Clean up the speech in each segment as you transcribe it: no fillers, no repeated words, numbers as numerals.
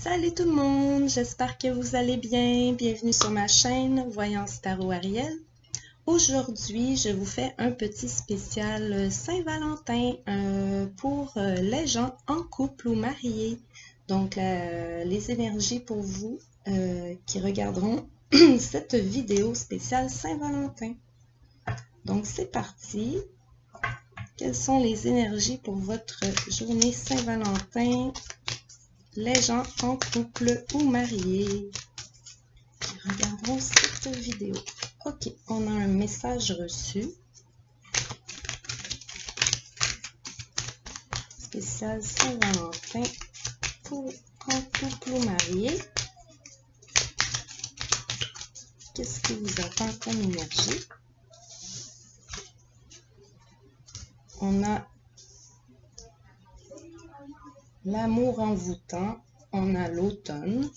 Salut tout le monde, j'espère que vous allez bien. Bienvenue sur ma chaîne Voyance Tarot Ariel. Aujourd'hui, je vous fais un petit spécial Saint-Valentin pour les gens en couple ou mariés. Donc, les énergies pour vous qui regarderont cette vidéo spéciale Saint-Valentin. Donc, c'est parti. Quelles sont les énergies pour votre journée Saint-Valentin? Les gens en couple ou mariés. Regardons cette vidéo. Ok, on a un message reçu. Spécial Saint-Valentin pour en couple ou marié. Qu'est-ce qui vous attend comme énergie? On a l'amour envoûtant, on a l'automne.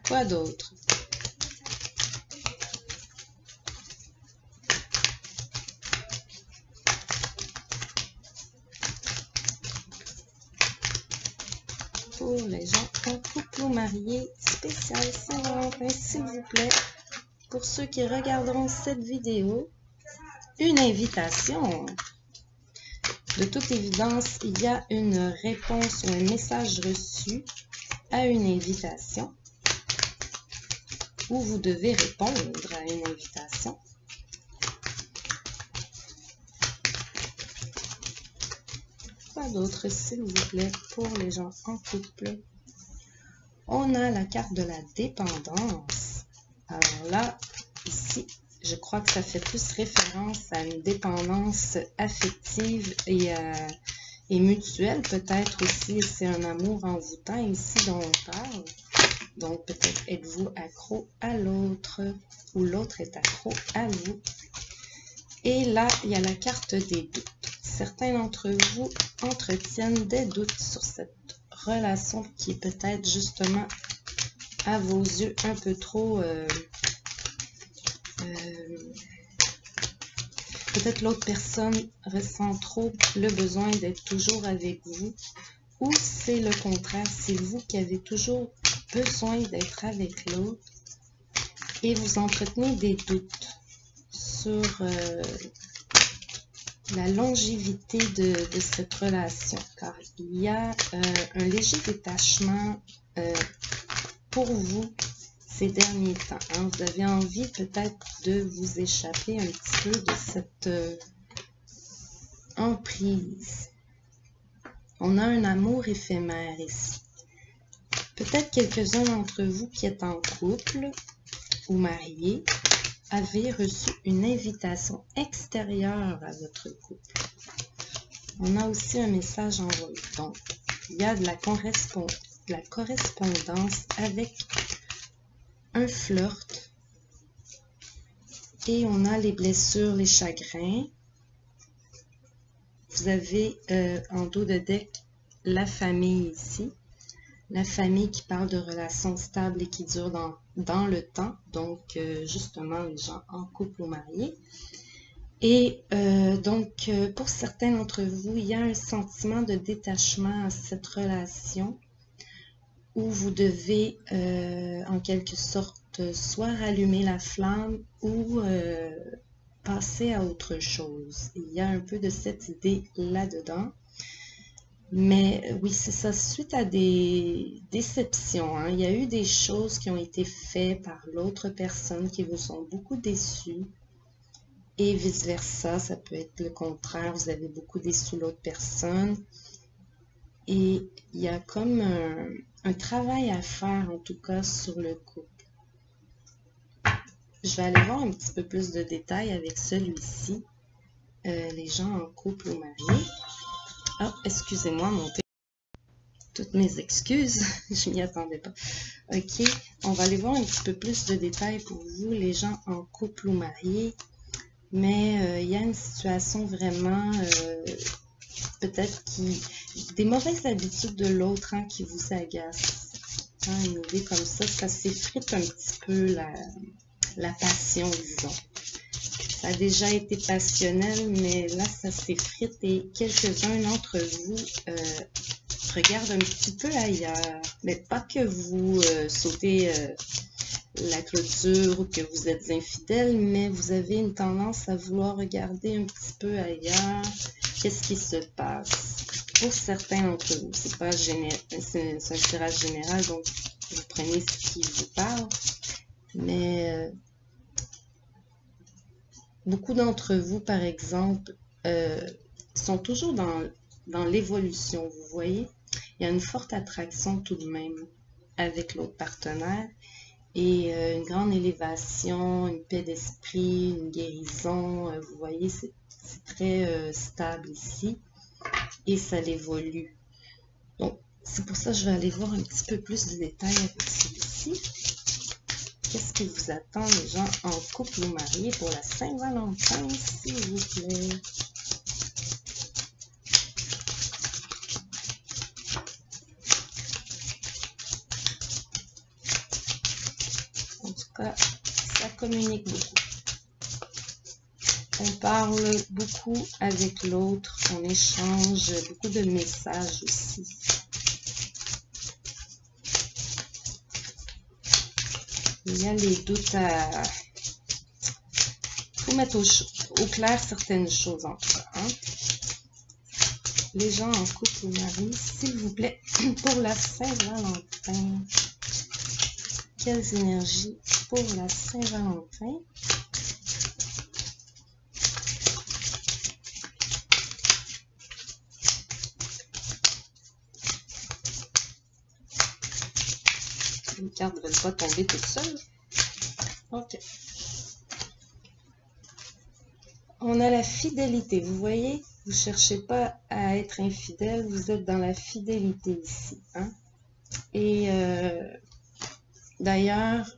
Quoi d'autre? Pour les gens en couple ou mariés, spécial Saint-Valentin, s'il vous plaît. Pour ceux qui regarderont cette vidéo, une invitation. De toute évidence, il y a une réponse ou un message reçu à une invitation où vous devez répondre à une invitation. Quoi d'autre, s'il vous plaît, pour les gens en couple? On a la carte de la dépendance. Alors là, ici, je crois que ça fait plus référence à une dépendance affective et mutuelle. Peut-être aussi, c'est un amour envoûtant ici dont on parle. Donc, peut-être êtes-vous accro à l'autre ou l'autre est accro à vous. Et là, il y a la carte des doutes. Certains d'entre vous entretiennent des doutes sur cette relation qui est peut-être justement à vos yeux un peu trop... peut-être l'autre personne ressent trop le besoin d'être toujours avec vous, ou c'est le contraire, c'est vous qui avez toujours besoin d'être avec l'autre et vous entretenez des doutes sur la longévité de cette relation, car il y a un léger détachement pour vous ces derniers temps. Hein. Vous avez envie peut-être de vous échapper un petit peu de cette emprise. On a un amour éphémère ici. Peut-être quelques-uns d'entre vous qui êtes en couple ou mariés avez reçu une invitation extérieure à votre couple. On a aussi un message envoyé. Donc, il y a de la correspondance avec un flirt. Et on a les blessures, les chagrins. Vous avez en dos de deck la famille ici. La famille qui parle de relations stables et qui durent dans le temps. Donc, justement, les gens en couple ou mariés. Et donc, pour certains d'entre vous, il y a un sentiment de détachement à cette relation où vous devez, en quelque sorte, soit rallumer la flamme ou passer à autre chose. Il y a un peu de cette idée là-dedans. Mais oui, c'est ça, suite à des déceptions, hein, il y a eu des choses qui ont été faites par l'autre personne qui vous ont beaucoup déçus. Et vice-versa, ça peut être le contraire, vous avez beaucoup déçu l'autre personne. Et il y a comme un travail à faire, en tout cas, sur le couple. Je vais aller voir un petit peu plus de détails avec celui-ci. Les gens en couple ou mariés. Ah, excusez-moi, toutes mes excuses, je m'y attendais pas. Ok, on va aller voir un petit peu plus de détails pour vous, les gens en couple ou mariés. Mais il y a une situation vraiment, peut-être des mauvaises habitudes de l'autre hein, qui vous agacent. Hein, une idée comme ça s'effrite un petit peu la passion, disons. Ça a déjà été passionnel, mais là, ça s'effrite et quelques-uns d'entre vous regardent un petit peu ailleurs. Mais pas que vous sautez la clôture ou que vous êtes infidèle, mais vous avez une tendance à vouloir regarder un petit peu ailleurs. Qu'est-ce qui se passe? Pour certains d'entre vous, c'est pas c'est un tirage général, donc vous prenez ce qui vous parle. Mais beaucoup d'entre vous, par exemple, sont toujours dans l'évolution, vous voyez. Il y a une forte attraction tout de même avec l'autre partenaire et une grande élévation, une paix d'esprit, une guérison. Vous voyez, c'est très stable ici et ça l'évolue. Donc, c'est pour ça que je vais aller voir un petit peu plus de détails avec celui-ci. Qu'est-ce qui vous attend, les gens en couple ou mariés pour la Saint-Valentin, s'il vous plaît? En tout cas, ça communique beaucoup. On parle beaucoup avec l'autre, on échange beaucoup de messages aussi. Il y a les doutes à... Il faut mettre au clair certaines choses en tout cas. Hein? Les gens en couple ou mari, s'il vous plaît, pour la Saint-Valentin. Quelles énergies pour la Saint-Valentin? Les cartes ne veulent pas tomber toutes seules. Ok. On a la fidélité. Vous voyez, vous ne cherchez pas à être infidèle, vous êtes dans la fidélité ici. Hein? Et d'ailleurs,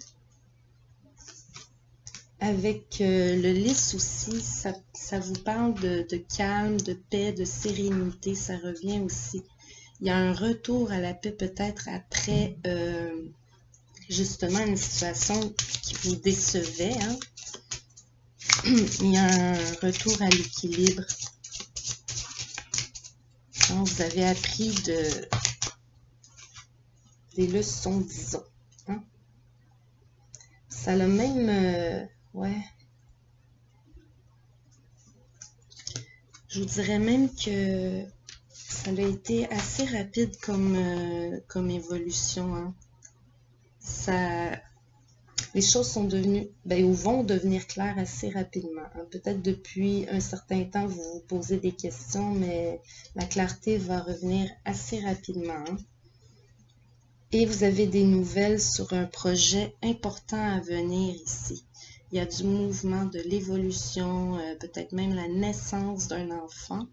avec le lys aussi, ça vous parle de calme, de paix, de sérénité. Ça revient aussi. Il y a un retour à la paix peut-être après... justement une situation qui vous décevait, hein? Il y a un retour à l'équilibre. Donc, vous avez appris des leçons, disons. Hein? Ça a même... ouais. Je vous dirais même que ça a été assez rapide comme évolution, hein? Les choses sont devenues, ou vont devenir claires assez rapidement. Hein. Peut-être depuis un certain temps, vous vous posez des questions, mais la clarté va revenir assez rapidement. Hein. Et vous avez des nouvelles sur un projet important à venir ici. Il y a du mouvement, de l'évolution, peut-être même la naissance d'un enfant.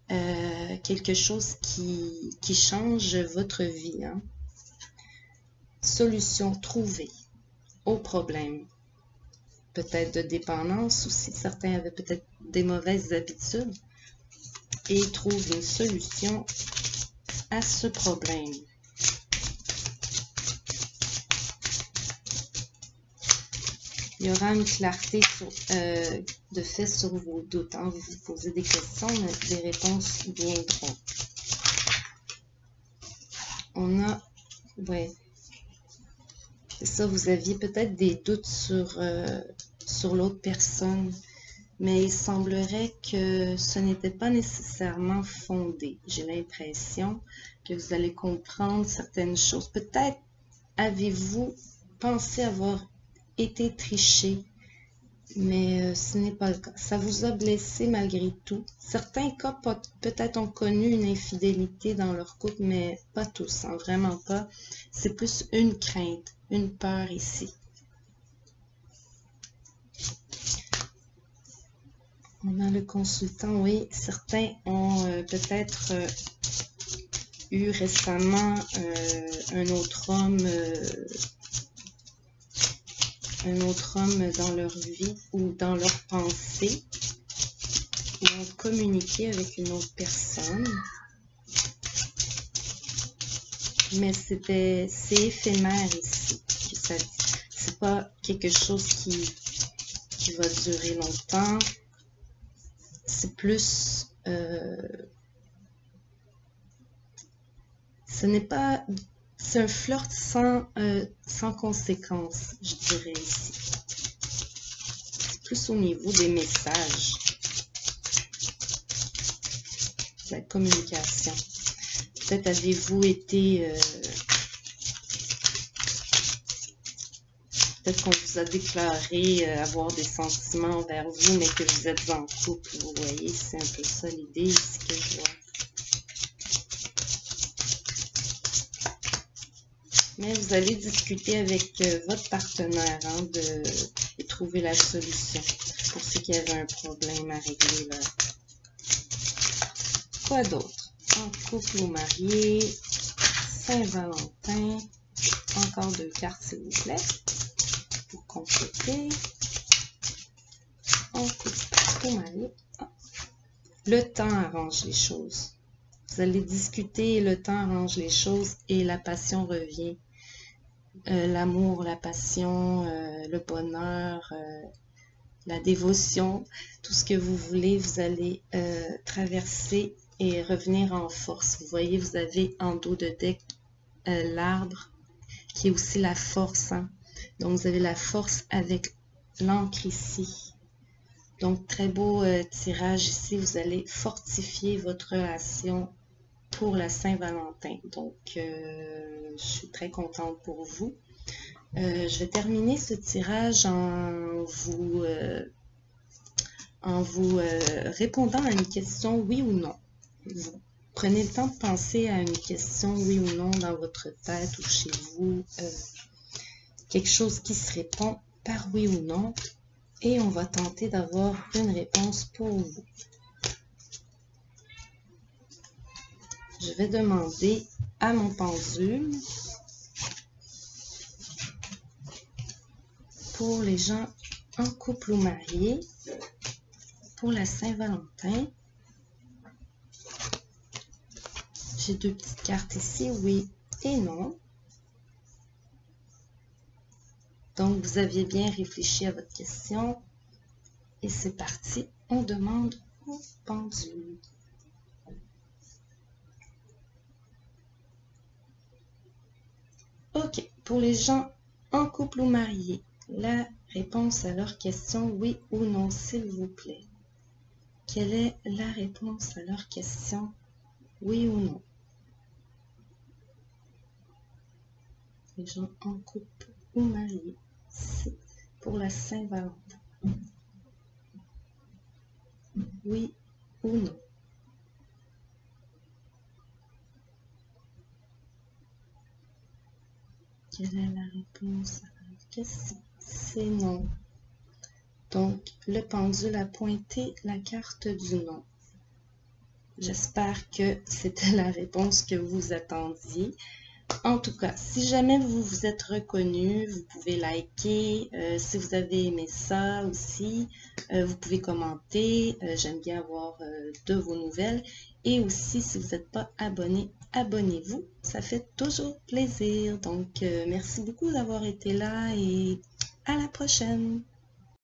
Quelque chose qui change votre vie. Hein. Solution trouvée au problème. Peut-être de dépendance aussi. Certains avaient peut-être des mauvaises habitudes et ils trouvent une solution à ce problème. Il y aura une clarté de fait sur vos doutes. Hein. Vous vous posez des questions, mais des réponses viendront. On a... ouais. C'est ça, vous aviez peut-être des doutes sur l'autre personne, mais il semblerait que ce n'était pas nécessairement fondé. J'ai l'impression que vous allez comprendre certaines choses. Peut-être avez-vous pensé avoir été triché, mais ce n'est pas le cas. Ça vous a blessé malgré tout. Certains cas peut-être ont connu une infidélité dans leur couple, mais pas tous, hein, vraiment pas. C'est plus une crainte, une peur ici. On a le consultant, oui. Certains ont peut-être eu récemment un autre homme dans leur vie ou dans leur pensée, ou ont communiqué avec une autre personne. Mais c'est éphémère ici, que ça dit. C'est pas quelque chose qui qui va durer longtemps. C'est plus... ce n'est pas... C'est un flirt sans conséquence, je dirais ici. C'est plus au niveau des messages. La communication. Peut-être avez-vous été... peut-être qu'on vous a déclaré avoir des sentiments envers vous, mais que vous êtes en couple. Vous voyez, c'est un peu ça l'idée ici que je vois. Mais vous allez discuter avec votre partenaire et trouver la solution pour ceux qui avaient un problème à régler là. Quoi d'autre? En couple ou marié, Saint-Valentin, encore 2 cartes s'il vous plaît, pour compléter. En couple ou marié, le temps arrange les choses. Vous allez discuter, le temps arrange les choses et la passion revient. L'amour, la passion, le bonheur, la dévotion, tout ce que vous voulez, vous allez traverser et revenir en force. Vous voyez, vous avez en dos de deck l'arbre qui est aussi la force. Hein? Donc, vous avez la force avec l'encre ici. Donc, très beau tirage ici. Vous allez fortifier votre relation pour la Saint-Valentin. Donc, je suis très contente pour vous. Je vais terminer ce tirage en vous répondant à une question oui ou non. Vous prenez le temps de penser à une question oui ou non dans votre tête ou chez vous. Quelque chose qui se répond par oui ou non. Et on va tenter d'avoir une réponse pour vous. Je vais demander à mon pendule pour les gens en couple ou mariés pour la Saint-Valentin. J'ai 2 petites cartes ici, oui et non. Donc, vous aviez bien réfléchi à votre question. Et c'est parti, on demande au pendule. Ok, pour les gens en couple ou mariés, la réponse à leur question, oui ou non, s'il vous plaît. Quelle est la réponse à leur question, oui ou non? Les gens en couple ou mariés, c'est pour la Saint-Valentin. Oui ou non? Quelle est la réponse à la question? C'est non. Donc, le pendule a pointé la carte du non. J'espère que c'était la réponse que vous attendiez. En tout cas, si jamais vous vous êtes reconnu, vous pouvez liker. Si vous avez aimé ça aussi, vous pouvez commenter. J'aime bien avoir de vos nouvelles. Et aussi, si vous n'êtes pas abonné, abonnez-vous. Ça fait toujours plaisir. Donc, merci beaucoup d'avoir été là et à la prochaine.